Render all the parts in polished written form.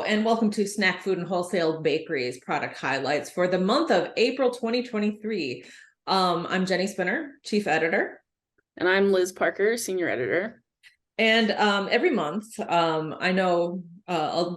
and welcome to Snack Food and Wholesale Bakeries product highlights for the month of April 2023. I'm Jenny Spinner, Chief Editor. And I'm Liz Parker, Senior Editor. And every month, I know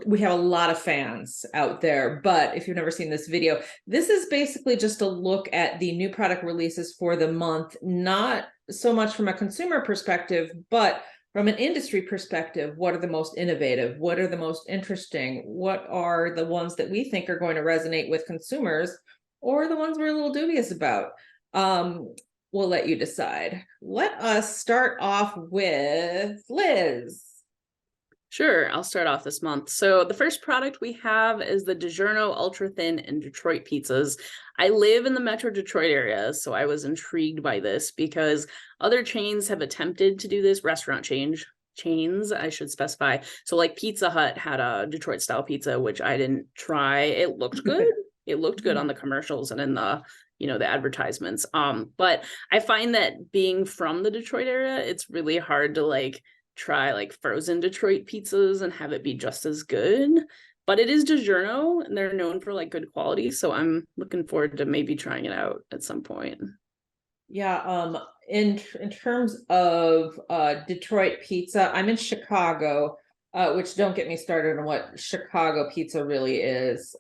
we have a lot of fans out there, but if you've never seen this video, this is basically just a look at the new product releases for the month, not so much from a consumer perspective, but from an industry perspective. What are the most innovative? What are the most interesting? What are the ones that we think are going to resonate with consumers, or the ones we're a little dubious about? We'll let you decide. Let us start off with Liz. Sure, I'll start off this month. So the first product we have is the DiGiorno Ultra Thin and Detroit pizzas. I live in the Metro Detroit area, so I was intrigued by this because other chains have attempted to do this, restaurant chains, I should specify. So like Pizza Hut had a Detroit style pizza, which I didn't try. It looked good. It looked good on the commercials and in the the advertisements. But I find that being from the Detroit area, it's really hard to try frozen Detroit pizzas and have it be just as good. But it is DiGiorno and they're known for good quality. So I'm looking forward to maybe trying it out at some point. Yeah, in terms of Detroit pizza, I'm in Chicago, which don't get me started on what Chicago pizza really is.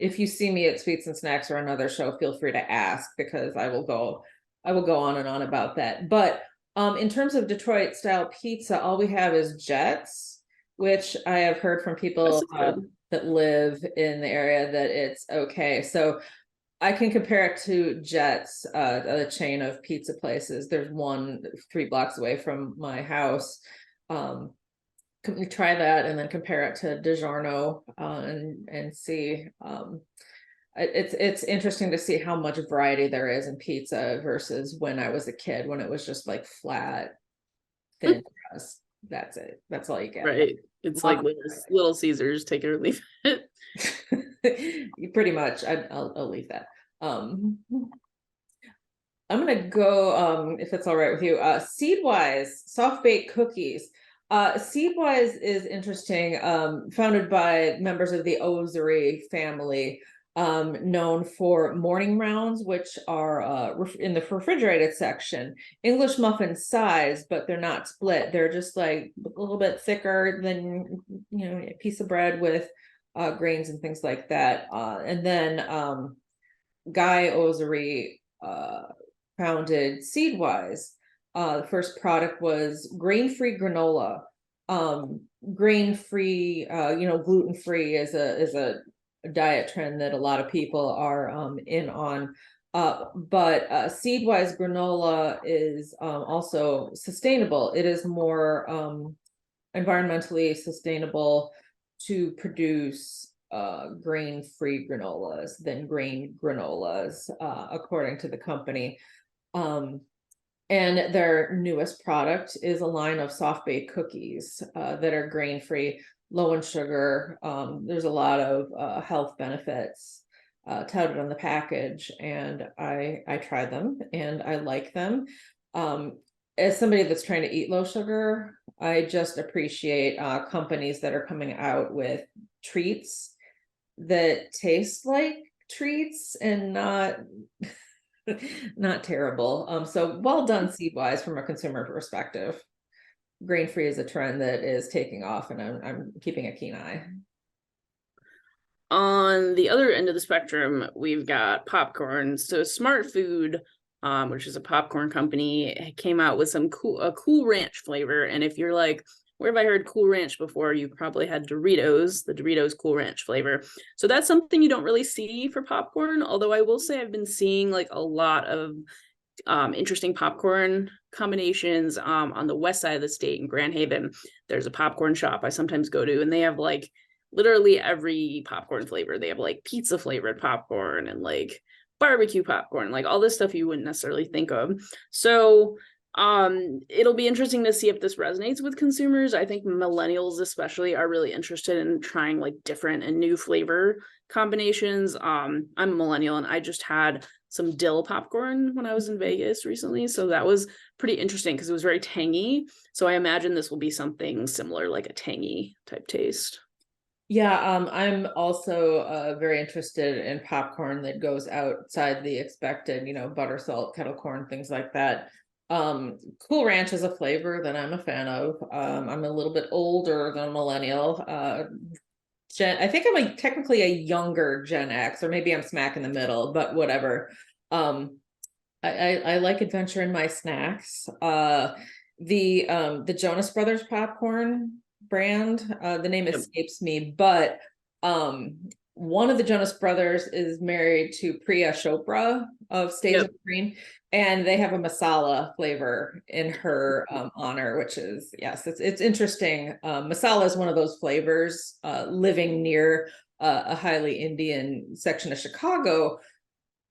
If you see me at Sweets and Snacks or another show, feel free to ask, because I will go on and on about that. But in terms of Detroit style pizza, all we have is Jets, which I have heard from people that live in the area that it's okay. So I can compare it to Jets, a chain of pizza places. There's one 3 blocks away from my house. Can we try that and then compare it to DiGiorno and see? It's interesting to see how much variety there is in pizza versus when I was a kid, when it was just flat, thin crust. That's it. That's all you get. Right. It's like Little Caesars, take it or leave it. Pretty much. I'll leave that. I'm gonna go, if it's all right with you, Seedwise soft baked cookies. Seedwise is interesting, founded by members of the Osery family, known for morning rounds, which are in the refrigerated section, English muffin size, but they're not split. They're just a little bit thicker than a piece of bread with grains and things like that. And then Guy Osery founded Seedwise. The first product was grain-free granola. Grain-free, gluten-free is a diet trend that a lot of people are in on. But Seedwise granola is also sustainable. It is more environmentally sustainable to produce grain-free granolas than grain granolas, according to the company. And their newest product is a line of soft baked cookies that are grain-free, low in sugar. There's a lot of health benefits touted on the package, and I tried them and I like them. As somebody that's trying to eat low sugar, I just appreciate companies that are coming out with treats that taste like treats and not terrible. So well done, Seedwise, from a consumer perspective. Grain-free is a trend that is taking off, and I'm keeping a keen eye. On the other end of the spectrum, we've got popcorn. So Smart Food, which is a popcorn company, came out with a Cool Ranch flavor. And if you're like, where have I heard Cool Ranch before? You probably had Doritos, the Doritos Cool Ranch flavor. So that's something you don't really see for popcorn. Although I will say I've been seeing a lot of interesting popcorn combinations on the west side of the state in Grand Haven. There's a popcorn shop I sometimes go to, and they have literally every popcorn flavor. They have pizza flavored popcorn and barbecue popcorn, all this stuff you wouldn't necessarily think of. So it'll be interesting to see if this resonates with consumers. I think millennials especially are really interested in trying different and new flavor combinations. I'm a millennial, and I just had some dill popcorn when I was in Vegas recently, so that was pretty interesting because it was very tangy. So I imagine this will be something similar, like a tangy type taste. Yeah, I'm also very interested in popcorn that goes outside the expected, butter, salt, kettle corn, things like that. Cool Ranch is a flavor that I'm a fan of. I'm a little bit older than a millennial. I think I'm technically a younger Gen X, or maybe I'm smack in the middle, but whatever. Um, I like adventure in my snacks. The Jonas Brothers popcorn brand, the name Yep. escapes me, but um one of the Jonas Brothers is married to Priya Chopra of Stage Yep. of Green, and they have a masala flavor in her honor, which is, yes, it's interesting. Masala is one of those flavors, living near a highly Indian section of Chicago.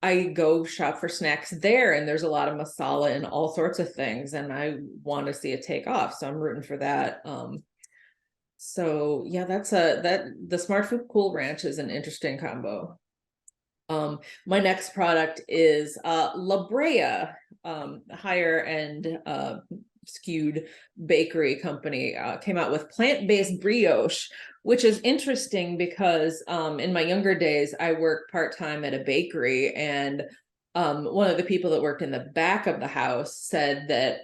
I go shop for snacks there, and there's a lot of masala and all sorts of things, and I want to see it take off. So I'm rooting for that. So yeah, that the Smart Food Cool Ranch is an interesting combo. My next product is La Brea, higher end skewed bakery company, came out with plant-based brioche, which is interesting because in my younger days I worked part-time at a bakery, and one of the people that worked in the back of the house said that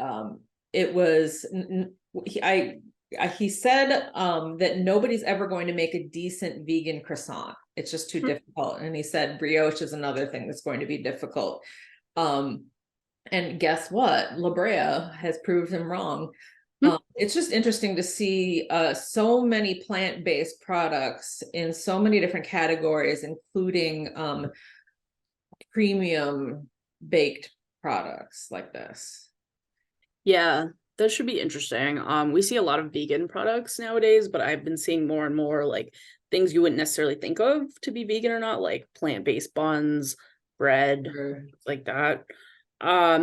it was he said that nobody's ever going to make a decent vegan croissant. It's just too difficult. And he said brioche is another thing that's going to be difficult. And guess what? La Brea has proved him wrong. It's just interesting to see so many plant-based products in so many different categories, including premium baked products like this. Yeah, that should be interesting. We see a lot of vegan products nowadays, but I've been seeing more and more like things you wouldn't necessarily think of to be vegan or not, like plant-based buns, bread, Sure. like that.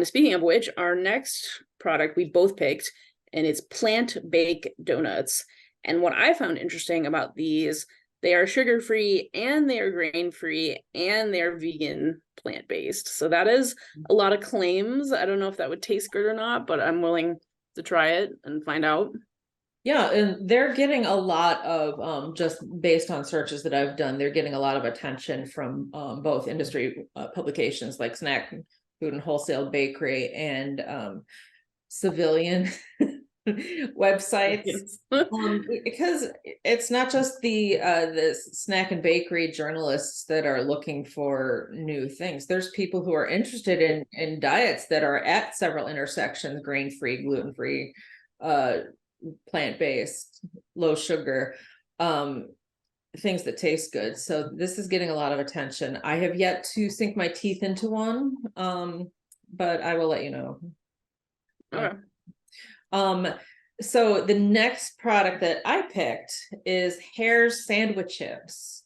Speaking of which, our next product we both picked, and it's plant-baked donuts. And what I found interesting about these, they are sugar-free and they are grain-free and they're vegan plant-based. So that is a lot of claims. I don't know if that would taste good or not, but I'm willing to try it and find out. Yeah, and they're getting a lot of just based on searches that I've done, they're getting a lot of attention from both industry publications like Snack Food and Wholesale Bakery and civilian websites. Yes. Because it's not just the snack and bakery journalists that are looking for new things. There's people who are interested in diets that are at several intersections: grain-free, gluten-free, plant-based, low sugar, things that taste good. So this is getting a lot of attention. I have yet to sink my teeth into one, but I will let you know. Okay. So the next product that I picked is Hare's sandwich chips.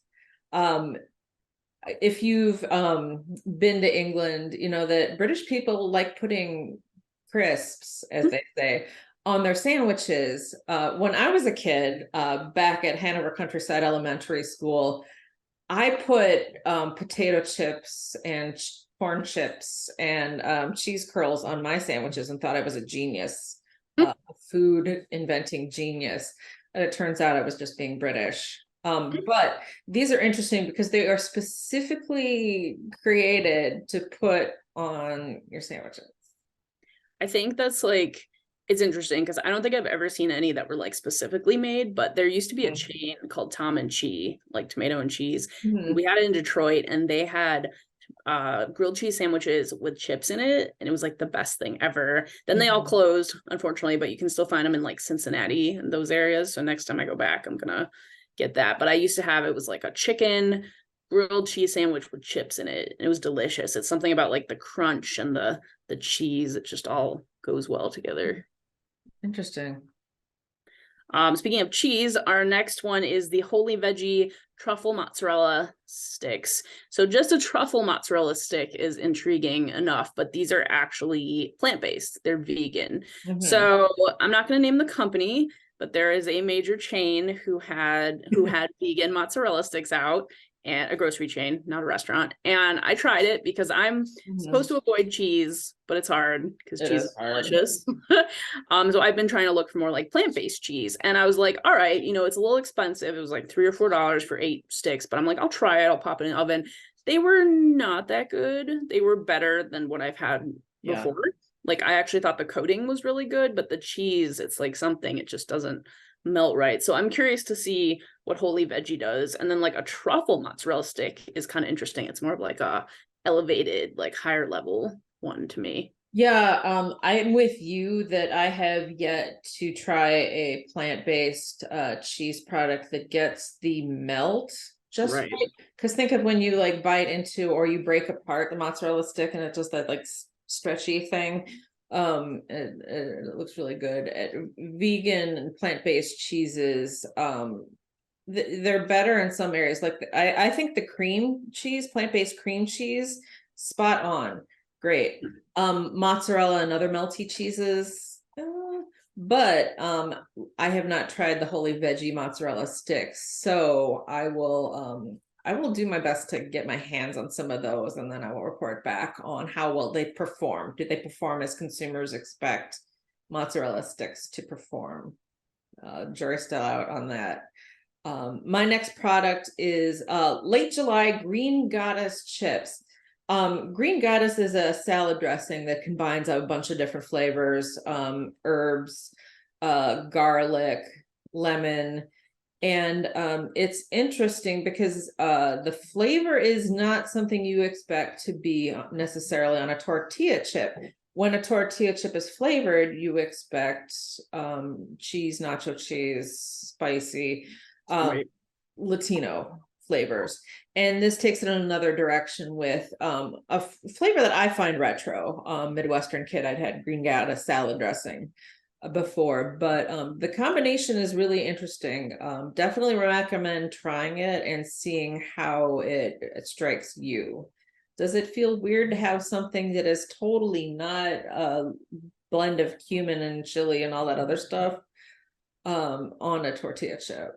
If you've been to England, you know that British people like putting crisps, as they say, on their sandwiches. When I was a kid, back at Hanover Countryside Elementary School, I put potato chips and corn chips and cheese curls on my sandwiches and thought I was a genius, food inventing genius. And it turns out I was just being British. But these are interesting because they are specifically created to put on your sandwiches. I think that's like it's interesting because I don't think I've ever seen any that were like specifically made, but there used to be a chain called Tom and Chi, like tomato and cheese. Mm-hmm. We had it in Detroit and they had grilled cheese sandwiches with chips in it, and it was like the best thing ever. Then they all closed, unfortunately, but you can still find them in like Cincinnati and those areas. So next time I go back, I'm gonna get that. But I used to have it was like a chicken grilled cheese sandwich with chips in it. It was delicious. It's something about like the crunch and the cheese. It just all goes well together. Interesting. Speaking of cheese, our next one is the Holy Veggie truffle mozzarella sticks. So just a truffle mozzarella stick is intriguing enough, but these are actually plant-based. They're vegan. So I'm not going to name the company, but there is a major chain who had vegan mozzarella sticks out, and a grocery chain, not a restaurant. And I tried it because I'm supposed to avoid cheese, but it's hard because cheese is delicious. So I've been trying to look for more like plant-based cheese. And I was like, all right, you know, it's a little expensive. It was like $3 or $4 for 8 sticks, but I'm like, I'll try it. I'll pop it in the oven. They were not that good. They were better than what I've had before. Like I actually thought the coating was really good, but the cheese, it's like something, it just doesn't melt right. So I'm curious to see what Holy Veggie does. And then like a truffle mozzarella stick is kind of interesting. It's more of like a elevated, like higher level one to me. Yeah, I'm with you that I have yet to try a plant-based cheese product that gets the melt just right. Because think of when you like bite into or you break apart the mozzarella stick and it's just that like stretchy thing. It looks really good. Vegan and plant-based cheeses, they're better in some areas. Like I think the cream cheese, plant-based cream cheese, spot on, great. Mozzarella and other melty cheeses, but I have not tried the Holy Veggie mozzarella sticks, so I will do my best to get my hands on some of those, and then I will report back on how well they perform. Did they perform as consumers expect mozzarella sticks to perform? Jury's still out on that. My next product is Late July Green Goddess chips. Green Goddess is a salad dressing that combines a bunch of different flavors, herbs, garlic, lemon, and it's interesting because the flavor is not something you expect to be necessarily on a tortilla chip. When a tortilla chip is flavored, you expect cheese, nacho cheese, spicy, right. Latino flavors. And this takes it in another direction with a flavor that I find retro. Midwestern kid, I'd had Green Goddess salad dressing before, but the combination is really interesting. Definitely recommend trying it and seeing how it strikes you. Does it feel weird to have something that is totally not a blend of cumin and chili and all that other stuff on a tortilla chip?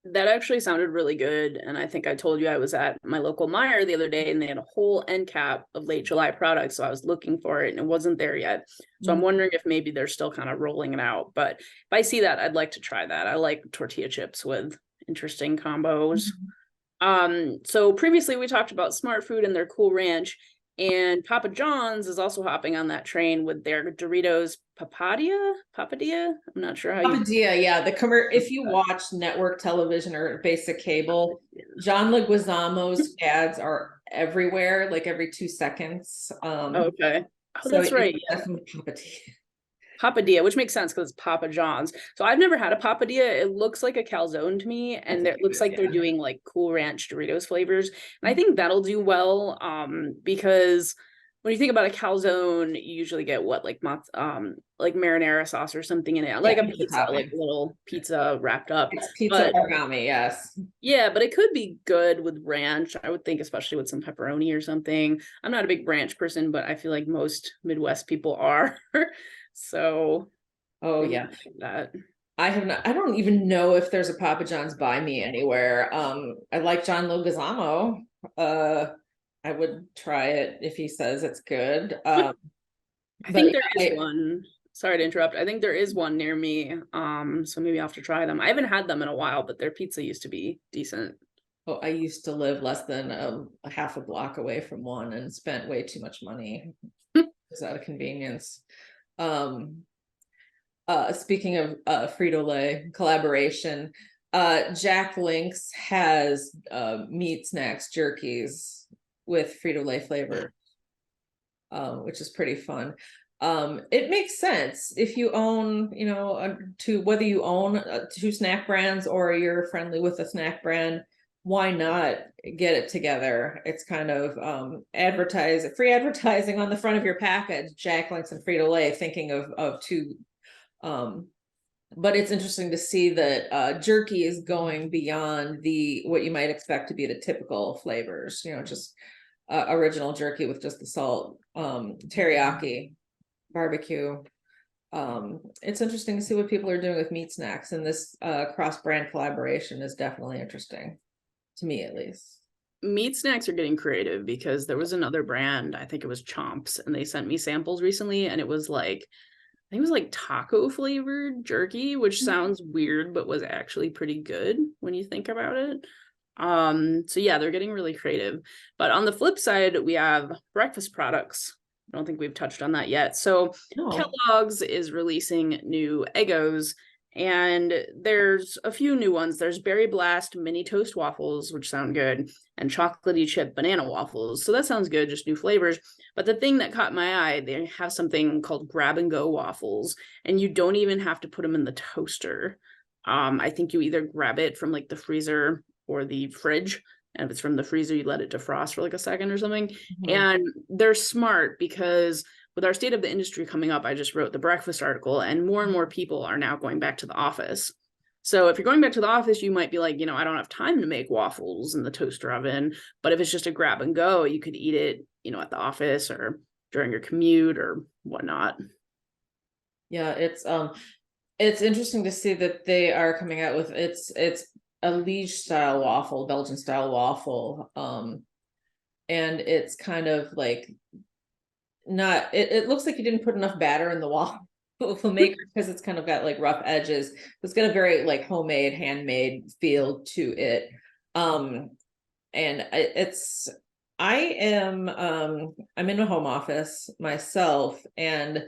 That actually sounded really good. And I think I told you I was at my local Meijer the other day and they had a whole end cap of Late July products. So I was looking for it and it wasn't there yet. So I'm wondering if maybe they're still kind of rolling it out. But if I see that, I'd like to try that. I like tortilla chips with interesting combos. So previously we talked about Smart Food and their Cool Ranch. And Papa John's is also hopping on that train with their Doritos Papadilla. I'm not sure how you. Papadilla, yeah. If you watch network television or basic cable, John Leguizamo's ads are everywhere, like every 2 seconds. Okay. Oh, so that's right. Yeah. Papadilla, which makes sense because it's Papa John's. So I've never had a Papadilla. It looks like a calzone to me, and it looks like they're doing like Cool Ranch Doritos flavors. And I think that'll do well, because when you think about a calzone, you usually get what like marinara sauce or something in it, like a pizza, like a little pizza wrapped up. It's pizza origami, yes. Yeah, but it could be good with ranch. I would think, especially with some pepperoni or something. I'm not a big ranch person, but I feel like most Midwest people are. So, yeah, that I have not. I don't even know if there's a Papa John's by me anywhere. I like John Leguizamo. I would try it if he says it's good. I think there is one. Sorry to interrupt. I think there is one near me. So maybe I'll have to try them. I haven't had them in a while, but their pizza used to be decent. Oh, I used to live less than a half a block away from one and spent way too much money. It's out of convenience. Speaking of Frito-Lay collaboration, Jack Link's has meat snacks jerkies with Frito-Lay flavor, which is pretty fun. It makes sense if you own, whether you own 2 snack brands or you're friendly with a snack brand, why not get it together? It's kind of free advertising on the front of your package, Jack Link's and Frito-Lay, thinking of 2. But it's interesting to see that jerky is going beyond what you might expect to be the typical flavors, just original jerky with just the salt, teriyaki, barbecue. It's interesting to see what people are doing with meat snacks, and this cross-brand collaboration is definitely interesting to me at least. Meat snacks are getting creative because there was another brand, I think it was Chomps, and they sent me samples recently, and it was like, I think it was like taco flavored jerky, which sounds weird, but was actually pretty good when you think about it. So yeah, they're getting really creative. But on the flip side, we have breakfast products. I don't think we've touched on that yet. So No. Kellogg's is releasing new Eggos, and there's a few new ones. There's Berry Blast mini toast waffles, which sound good, and chocolatey chip banana waffles. So that sounds good, just new flavors. But the thing that caught my eye, they have something called grab and go waffles, and you don't even have to put them in the toaster. I think you either grab it from like the freezer or the fridge, and if it's from the freezer, you let it defrost for like a second or something. Mm-hmm. And they're smart because with our state of the industry coming up, I just wrote the breakfast article, and more people are now going back to the office. So if you're going back to the office, you might be like, I don't have time to make waffles in the toaster oven. But if it's just a grab and go, you could eat it, at the office or during your commute or whatnot. Yeah, it's interesting to see that they are coming out with it's a liege style waffle, Belgian style waffle. And it's kind of like not it looks like you didn't put enough batter in the waffle maker because it's kind of got like rough edges. It's got a very like homemade, handmade feel to it. And I'm in a home office myself, and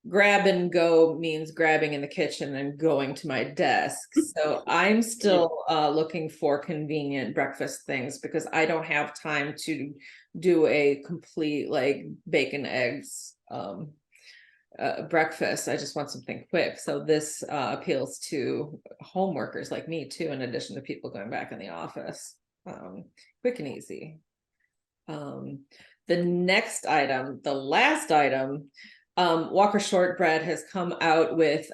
grab and go means grabbing in the kitchen and going to my desk. So I'm still looking for convenient breakfast things because I don't have time to do a complete like bacon, eggs, breakfast. I just want something quick. So this appeals to home workers like me too, in addition to people going back in the office. Quick and easy. The next item, the last item, Walker Shortbread has come out with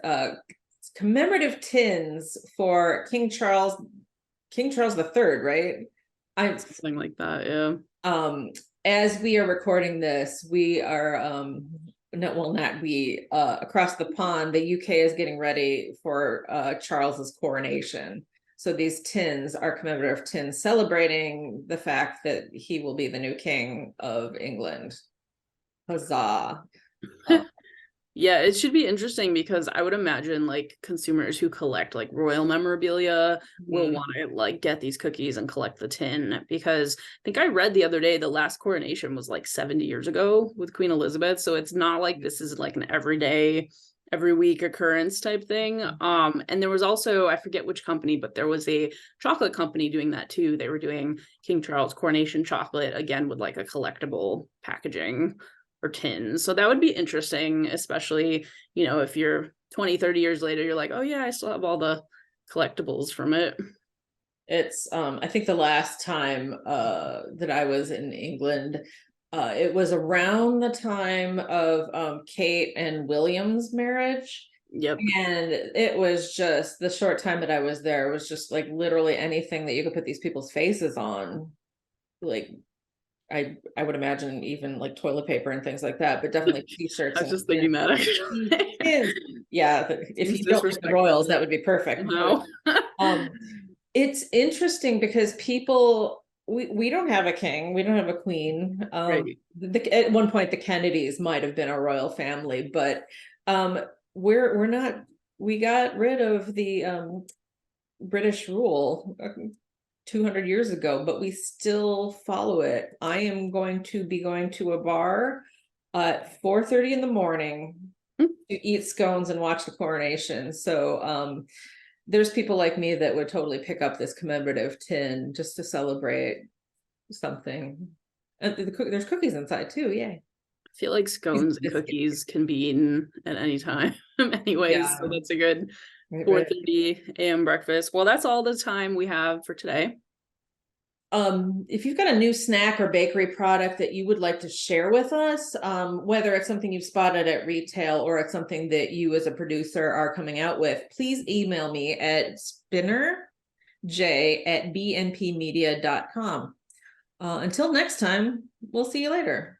commemorative tins for King Charles III, right? Something like that, yeah. As we are recording this, we are across the pond, the UK is getting ready for Charles's coronation. So these tins are commemorative tins celebrating the fact that he will be the new king of England. Huzzah. Yeah, it should be interesting because I would imagine like consumers who collect like royal memorabilia will want to like get these cookies and collect the tin, because I think I read the other day the last coronation was like 70 years ago with Queen Elizabeth. So it's not like this is like an everyday, every week occurrence type thing. And there was also, I forget which company, but there was a chocolate company doing that too. They were doing King Charles coronation chocolate, again with like a collectible packaging or tins. So that would be interesting, especially, if you're 20, 30 years later, you're like, oh yeah, I still have all the collectibles from it. It's I think the last time that I was in England, it was around the time of Kate and William's marriage. Yep. And it was just the short time that I was there, it was just like literally anything that you could put these people's faces on. Like I would imagine even like toilet paper and things like that, but definitely t-shirts. I was just thinking that actually. Yeah, if you don't like the Royals, that would be perfect. No. It's interesting because people we don't have a king, we don't have a queen. Right. At one point the Kennedys might have been a royal family, but we're not. We got rid of the British rule 200 years ago, but we still follow it. I am going to be going to a bar at 4:30 in the morning to eat scones and watch the coronation. So there's people like me that would totally pick up this commemorative tin just to celebrate something. And there's cookies inside too. Yay. I feel like scones and cookies can be eaten at any time anyways. Yeah. So that's a good 4:30 a.m. breakfast. Well, that's all the time we have for today. If you've got a new snack or bakery product that you would like to share with us, whether it's something you've spotted at retail or it's something that you as a producer are coming out with, please email me at spinnerj@bnpmedia.com. Until next time, we'll see you later.